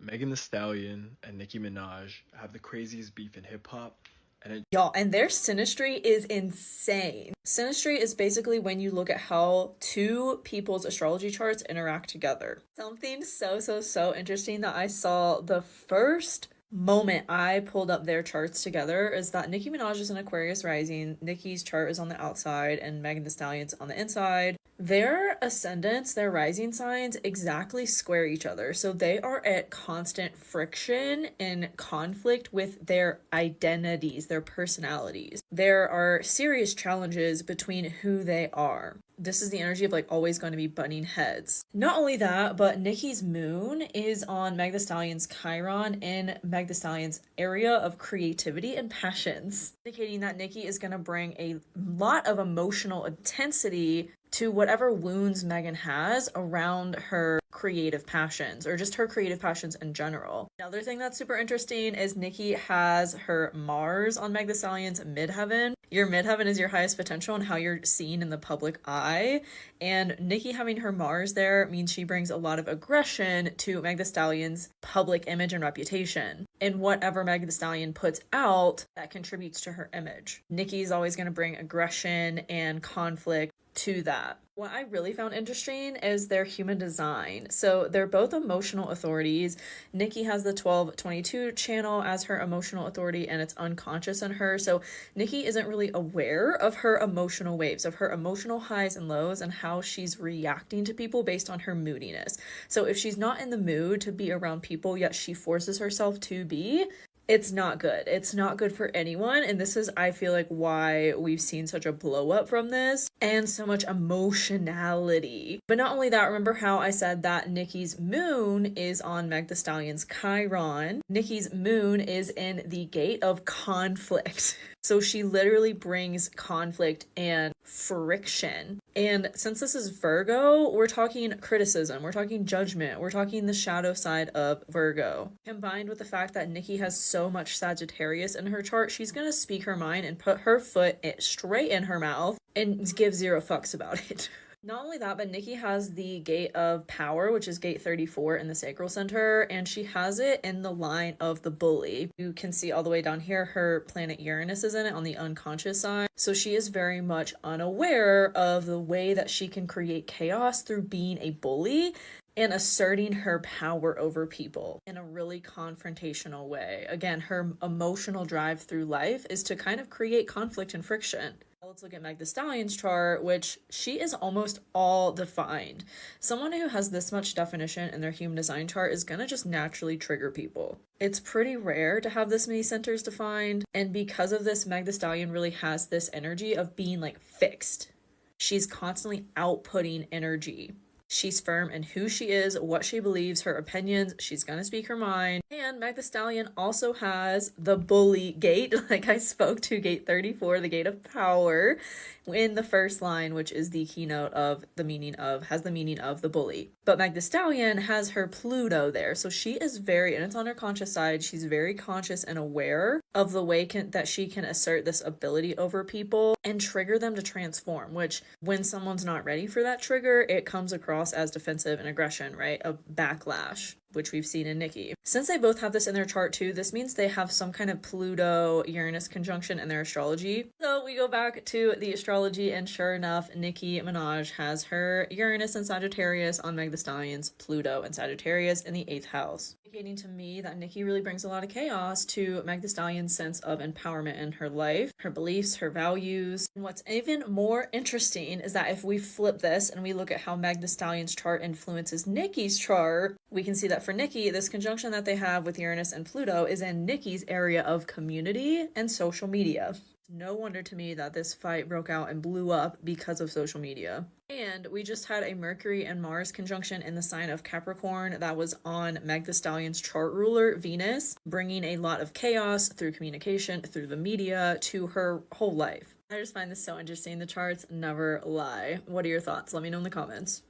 Megan Thee Stallion and Nicki Minaj have the craziest beef in hip hop, and it Y'all, and their synastry is insane. Synastry is basically when you look at how two people's astrology charts interact together. Something so interesting that I saw the first moment I pulled up their charts together is that Nicki Minaj is an Aquarius rising, Nicki's chart is on the outside, and Megan Thee Stallion's on the inside. Their ascendants, their rising signs exactly square each other. So they are at constant friction and conflict with their identities, their personalities. There are serious challenges between who they are. This is the energy of like always going to be butting heads. Not only that, but Nicki's moon is on Meg Thee Stallion's Chiron in Meg Thee Stallion's area of creativity and passions, indicating that Nicki is going to bring a lot of emotional intensity to whatever wounds Megan has around her creative passions or just her creative passions in general. Another thing that's super interesting is Nicki has her Mars on Meg Thee Stallion's midheaven. Your midheaven is your highest potential and how you're seen in the public eye. And Nicki having her Mars there means she brings a lot of aggression to Meg Thee Stallion's public image and reputation. And whatever Meg Thee Stallion puts out, that contributes to her image. Nicki's always going to bring aggression and conflict to that. What I really found interesting is their human design. So they're both emotional authorities. Nicki has the 1222 channel as her emotional authority and it's unconscious in her. So Nicki isn't really aware of her emotional waves, of her emotional highs and lows and how she's reacting to people based on her moodiness. So if she's not in the mood to be around people, yet she forces herself to be, it's not good. It's not good for anyone. And this is, I feel like, why we've seen such a blow up from this and so much emotionality. But not only that, remember how I said that Nicki's moon is on Meg Thee Stallion's Chiron? Nicki's moon is in the gate of conflict. So she literally brings conflict and friction. And since this is Virgo, we're talking criticism, we're talking judgment, we're talking the shadow side of Virgo. Combined with the fact that Nicki has so much Sagittarius in her chart, she's gonna speak her mind and put her foot straight in her mouth and give zero fucks about it. Not only that, but Nicki has the gate of power, which is gate 34 in the sacral center, and she has it in the line of the bully. You can see all the way down here, her planet Uranus is in it on the unconscious side. So she is very much unaware of the way that she can create chaos through being a bully and asserting her power over people in a really confrontational way. Again, her emotional drive through life is to kind of create conflict and friction. Let's look at Meg Thee Stallion's chart, which she is almost all defined. Someone who has this much definition in their human design chart is gonna just naturally trigger people. It's pretty rare to have this many centers defined, and because of this, Meg Thee Stallion really has this energy of being like fixed. She's constantly outputting energy. She's firm in who she is, what she believes, her opinions. She's gonna speak her mind. And Meg Thee Stallion also has the bully gate, like I spoke to, gate 34, the gate of power, in the first line, which is the keynote of the meaning of, has the meaning of the bully. But Meg Thee Stallion has her Pluto there. So she is very, and it's on her conscious side, she's very conscious and aware of the way that she can assert this ability over people and trigger them to transform, which when someone's not ready for that trigger, it comes across as defensive and aggression, right? A backlash, which we've seen in Nicki. Since they both have this in their chart too, this means they have some kind of Pluto-Uranus conjunction in their astrology. So we go back to the astrology, and sure enough, Nicki Minaj has her Uranus and Sagittarius on Meg Thee Stallion's Pluto and Sagittarius in the 8th house, indicating to me that Nicki really brings a lot of chaos to Meg Thee Stallion's sense of empowerment in her life, her beliefs, her values. And what's even more interesting is that if we flip this and we look at how Meg Thee Stallion's chart influences Nicki's chart, we can see that for Nicki, this conjunction that they have with Uranus and Pluto is in Nicki's area of community and social media. No wonder to me that this fight broke out and blew up because of social media. And we just had a Mercury and Mars conjunction in the sign of Capricorn that was on Meg Thee Stallion's chart ruler, Venus, bringing a lot of chaos through communication, through the media, to her whole life. I just find this so interesting. The charts never lie. What are your thoughts? Let me know in the comments.